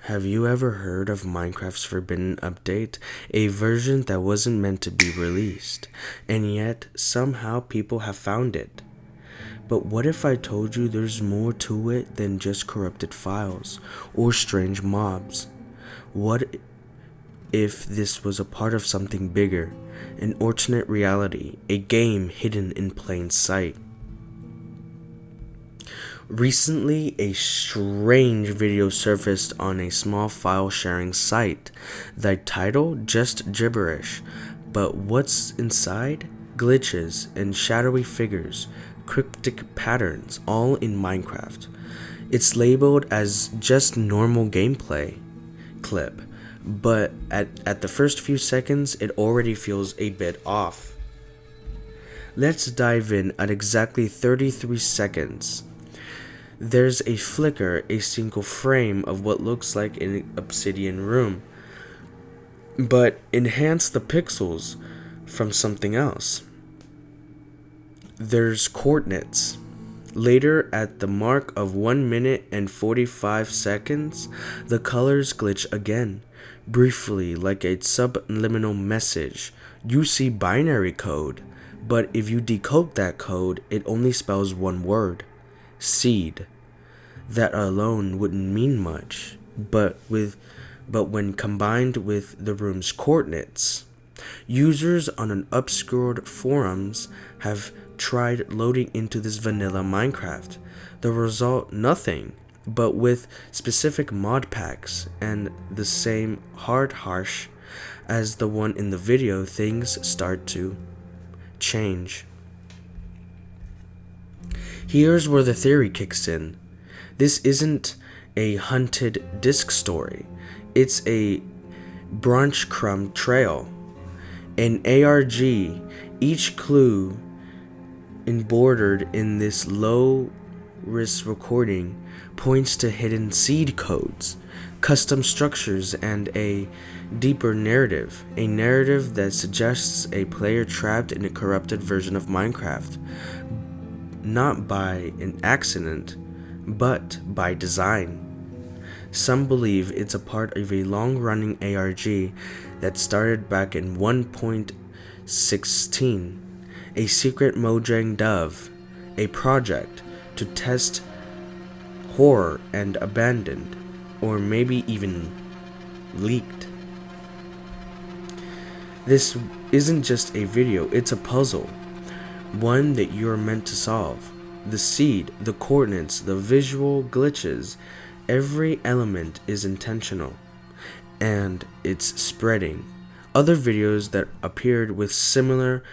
Have you ever heard of Minecraft's Forbidden Update, a version that wasn't meant to be released, and yet somehow people have found it? But what if I told you there's more to it than just corrupted files or strange mobs? What if this was a part of something bigger, an alternate reality, a game hidden in plain sight? Recently, a strange video surfaced on a small file sharing site. The title, just gibberish, but what's inside? Glitches and shadowy figures, cryptic patterns, all in Minecraft. It's labeled as just normal gameplay clip, but at the first few seconds, it already feels a bit off. Let's dive in at exactly 33 seconds. There's a flicker, a single frame of what looks like an obsidian room, but enhance the pixels from something else. There's coordinates. Later, at the mark of 1 minute and 45 seconds, the colors glitch again, briefly like a subliminal message. You see binary code, but if you decode that code, it only spells one word: seed. That alone wouldn't mean much, but when combined with the room's coordinates, users on an obscured forums have tried loading into this vanilla Minecraft. The result, nothing, but with specific mod packs and the same hard harsh as the one in the video, things start to change. Here's where the theory kicks in. This isn't a hunted disc story. It's a brunch crumb trail. An ARG, each clue embroidered in this low-risk recording points to hidden seed codes, custom structures, and a deeper narrative. A narrative that suggests a player trapped in a corrupted version of Minecraft, not by an accident, but by design. Some believe it's a part of a long-running ARG that started back in 1.16, a secret Mojang Dove, a project to test horror and abandoned, or maybe even leaked. This isn't just a video, it's a puzzle, one that you're meant to solve. The seed, the coordinates, the visual glitches, every element is intentional, and it's spreading. Other videos that appeared with similar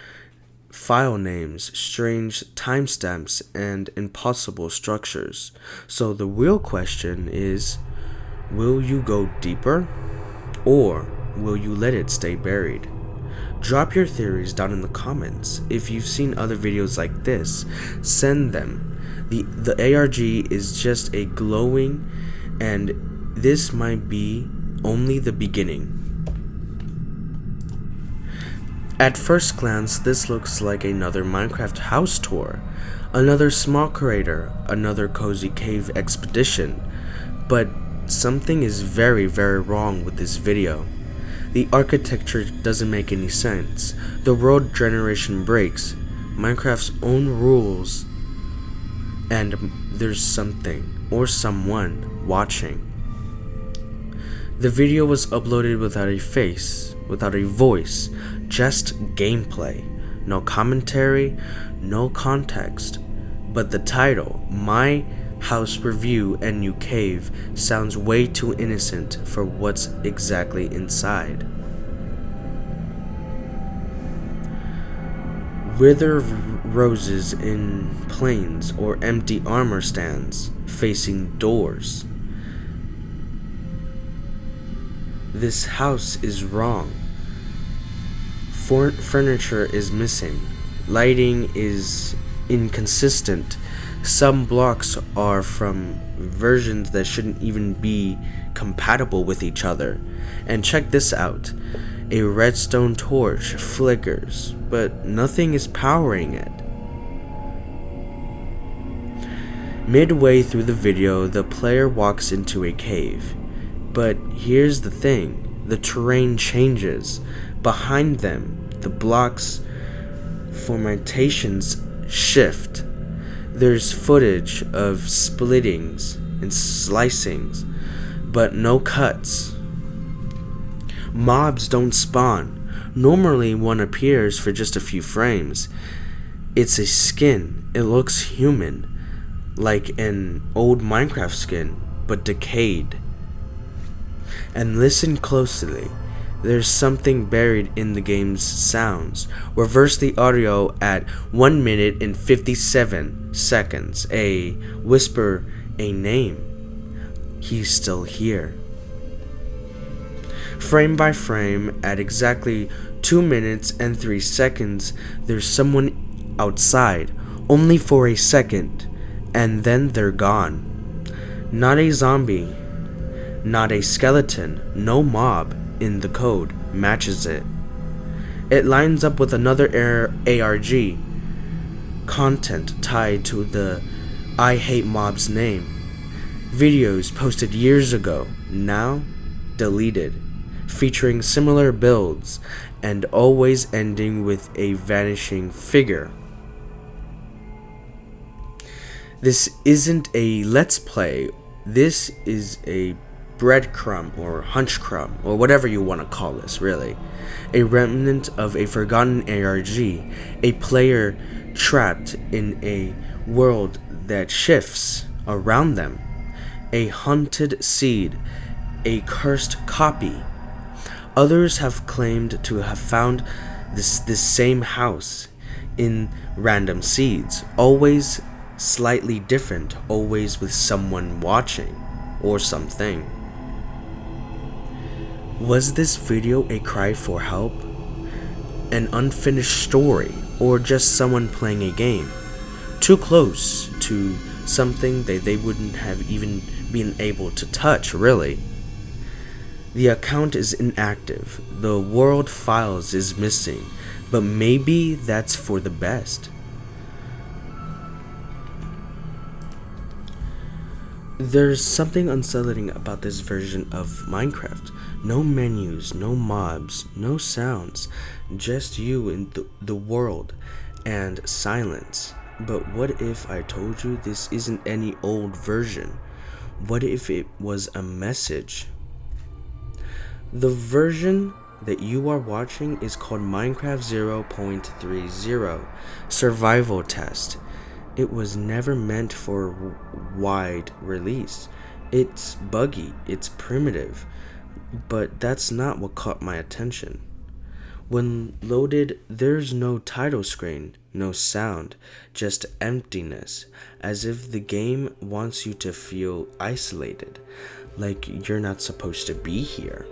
file names, strange timestamps, and impossible structures. So the real question is, will you go deeper, or will you let it stay buried? Drop your theories down in the comments. If you've seen other videos like this, send them. The ARG is just a glowing, and this might be only the beginning. At first glance, this looks like another Minecraft house tour, another small creator, another cozy cave expedition, but something is very, very wrong with this video. The architecture doesn't make any sense. The world generation breaks Minecraft's own rules, and there's something or someone watching. The video was uploaded without a face, without a voice, just gameplay. No commentary, no context. But the title, My House Review and New Cave, sounds way too innocent for what's exactly inside. Wither roses in plains or empty armor stands facing doors. This house is wrong. Furniture is missing. Lighting is inconsistent. Some blocks are from versions that shouldn't even be compatible with each other. And check this out. A redstone torch flickers, but nothing is powering it. Midway through the video, the player walks into a cave. But here's the thing, the terrain changes. Behind them, the blocks formations shift. There's footage of splittings and slicings, but no cuts. Mobs don't spawn. Normally one appears for just a few frames. It's a skin. It looks human, like an old Minecraft skin, but decayed. And listen closely. There's something buried in the game's sounds. Reverse the audio at 1 minute and 57 seconds. A whisper, a name. He's still here. Frame by frame, at exactly 2 minutes and 3 seconds, there's someone outside, only for a second, and then they're gone. Not a zombie, not a skeleton, no mob in the code matches it. It lines up with another ARG content tied to the I Hate Mobs name. Videos posted years ago, now deleted, featuring similar builds and always ending with a vanishing figure. This isn't a let's play, this is a breadcrumb or hunch crumb or whatever you want to call this, really. A remnant of a forgotten ARG, a player trapped in a world that shifts around them, a hunted seed, a cursed copy. Others have claimed to have found this same house in random seeds, always slightly different, always with someone watching or something. Was this video a cry for help? An unfinished story, or just someone playing a game? Too close to something that they wouldn't have even been able to touch, really. The account is inactive, the world files is missing, but maybe that's for the best. There's something unsettling about this version of Minecraft. No menus, no mobs, no sounds, just you in the world and silence. But what if I told you this isn't any old version? What if it was a message? The version that you are watching is called Minecraft 0.30 Survival Test. It was never meant for wide release. It's buggy, it's primitive, but that's not what caught my attention. When loaded, there's no title screen, no sound, just emptiness, as if the game wants you to feel isolated, like you're not supposed to be here.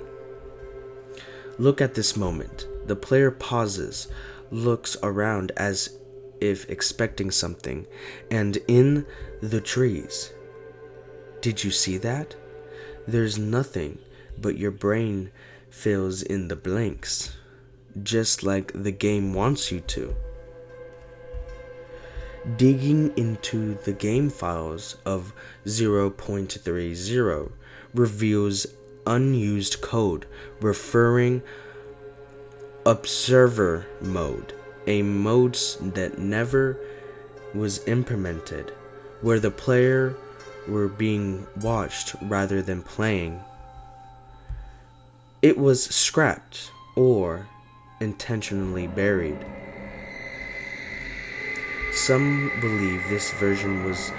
Look at this moment. The player pauses, looks around as if expecting something, and in the trees. Did you see that? There's nothing, but your brain fills in the blanks, just like the game wants you to. Digging into the game files of 0.30 reveals unused code referring observer mode, a mode that never was implemented, where the player were being watched rather than playing. It was scrapped or intentionally buried. Some believe this version was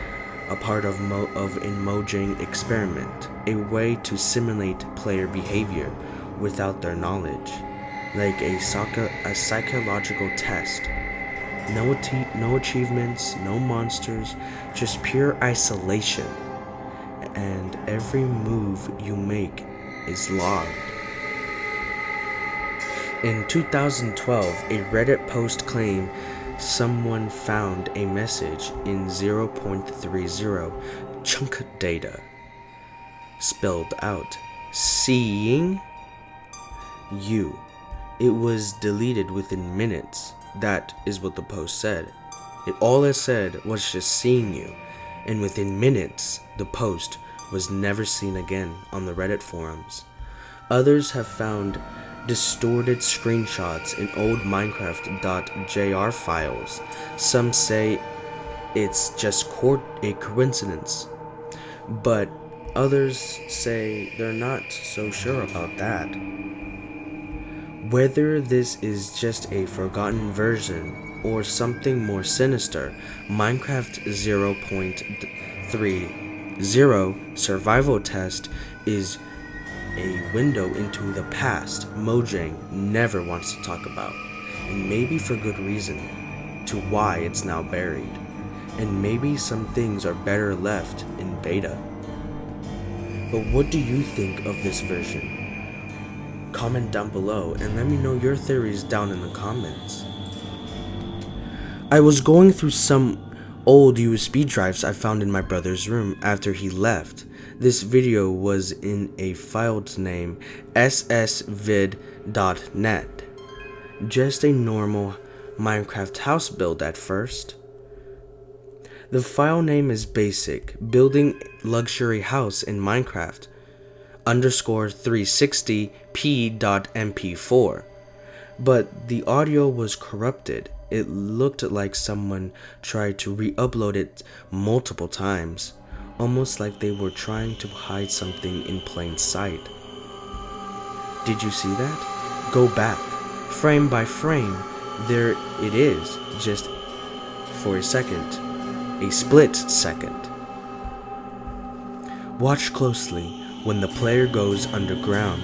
a part of an Mojang experiment, a way to simulate player behavior without their knowledge, like a psychological test. No achievements, no monsters, just pure isolation, and every move you make is logged. In 2012, a Reddit post claimed someone found a message in 0.30 chunk data, spelled out, seeing you. It was deleted within minutes. That is what the post said. All it said was just seeing you, and within minutes, the post was never seen again on the Reddit forums. Others have found distorted screenshots in old Minecraft.jr files. Some say it's just a coincidence, but others say they're not so sure about that. Whether this is just a forgotten version or something more sinister, Minecraft 0.30 survival test is a window into the past Mojang never wants to talk about, and maybe for good reason, to why it's now buried, and maybe some things are better left in beta. But what do you think of this version? Comment down below and let me know your theories down in the comments. I was going through some old USB drives I found in my brother's room after he left. This video was in a file name ssvid.net. Just a normal Minecraft house build at first. The file name is basic, building luxury house in Minecraft _360p.mp4. But the audio was corrupted. It looked like someone tried to re-upload it multiple times, almost like they were trying to hide something in plain sight. Did you see that? Go back, frame by frame. There it is, just for a second, a split second. Watch closely. When the player goes underground,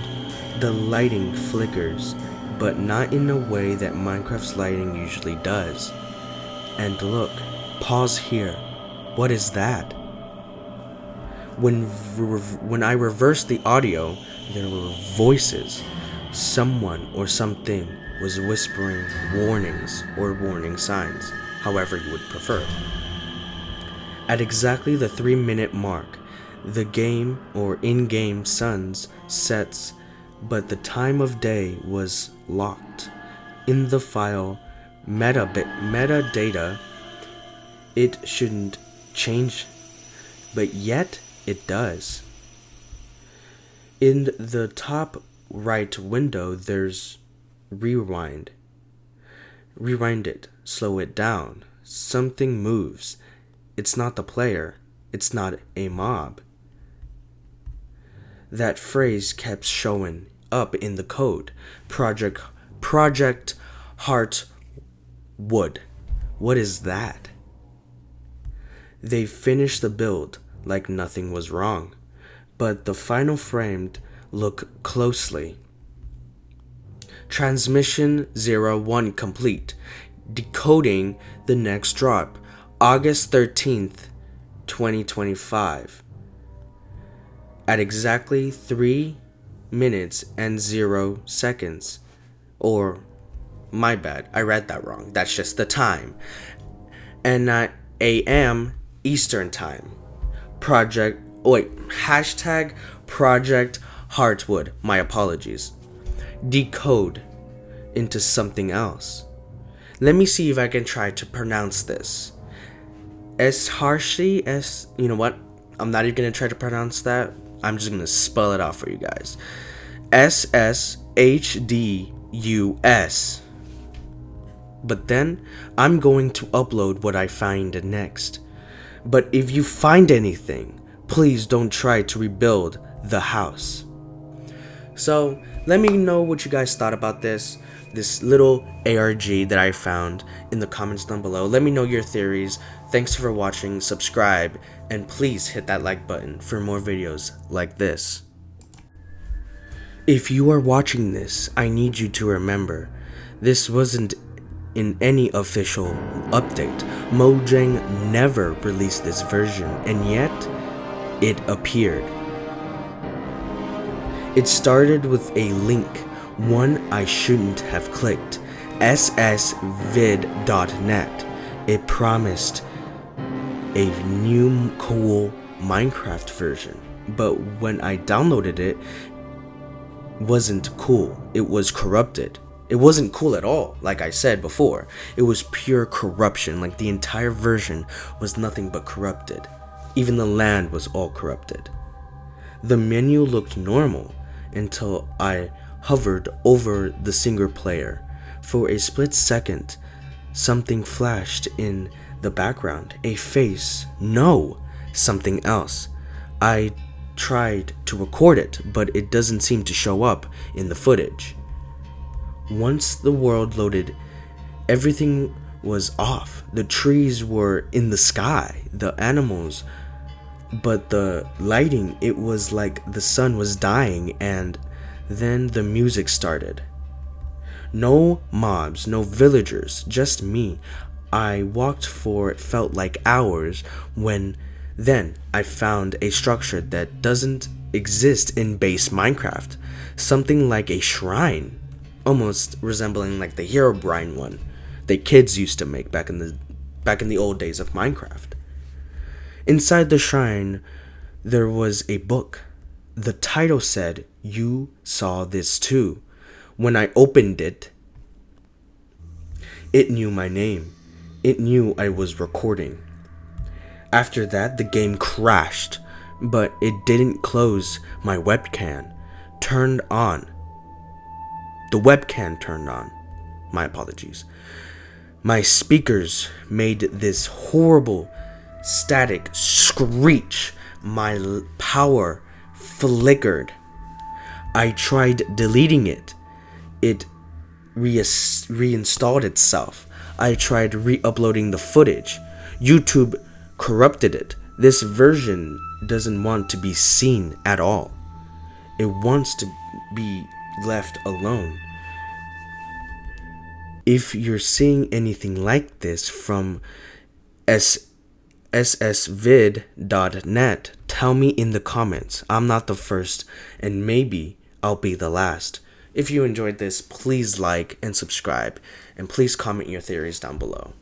the lighting flickers, but not in a way that Minecraft's lighting usually does. And look, pause here. What is that? When I reversed the audio, there were voices. Someone or something was whispering warnings or warning signs, however you would prefer. At exactly the 3-minute mark, the game or in-game suns sets, but the time of day was locked. In the file metadata, it shouldn't change, but yet it does. In the top right window, there's rewind. Rewind it, slow it down. Something moves. It's not the player. It's not a mob. That phrase kept showing up in the code. Project heartwood. What is that? They finished the build like nothing was wrong, but the final frame, look closely. Transmission 01 complete. Decoding the next drop. August 13th, 2025. At exactly 3 minutes and 0 seconds. Or, my bad, I read that wrong. That's just the time. And at AM Eastern Time. Hashtag Project Heartwood. My apologies. Decode into something else. Let me see if I can try to pronounce this. You know what? I'm not even going to try to pronounce that. I'm just going to spell it out for you guys. SSHDUS. But then, I'm going to upload what I find next. But if you find anything, please don't try to rebuild the house. So, let me know what you guys thought about this little ARG that I found in the comments down below. Let me know your theories. Thanks for watching, subscribe, and please hit that like button for more videos like this. If you are watching this, I need you to remember, this wasn't in any official update. Mojang never released this version, and yet, it appeared. It started with a link, one I shouldn't have clicked, ssvid.net. It promised a new cool Minecraft version, but when I downloaded it, wasn't cool. It was corrupted. It wasn't cool at all, like I said before. It was pure corruption, like the entire version was nothing but corrupted. Even the land was all corrupted. The menu looked normal until I hovered over the single player. For a split second, something flashed in the background. A face. No, something else. I tried to record it, but it doesn't seem to show up in the footage. Once the world loaded, everything was off. The trees were in the sky, the animals, but the lighting, it was like the sun was dying, and then the music started. No mobs, no villagers, just me. I walked for it felt like hours when then I found a structure that doesn't exist in base Minecraft. Something like a shrine, almost resembling like the Herobrine one that kids used to make back in the old days of Minecraft. Inside the shrine, there was a book. The title said, "You saw this too." When I opened it, it knew my name. It knew I was recording. After that, the game crashed, but it didn't close. My webcam turned on. The webcam turned on. My apologies. My speakers made this horrible static screech. My power flickered. I tried deleting it. It reinstalled itself. I tried re-uploading the footage. YouTube corrupted it. This version doesn't want to be seen at all. It wants to be left alone. If you're seeing anything like this from ssvid.net, tell me in the comments. I'm not the first, and maybe I'll be the last. If you enjoyed this, please like and subscribe, and please comment your theories down below.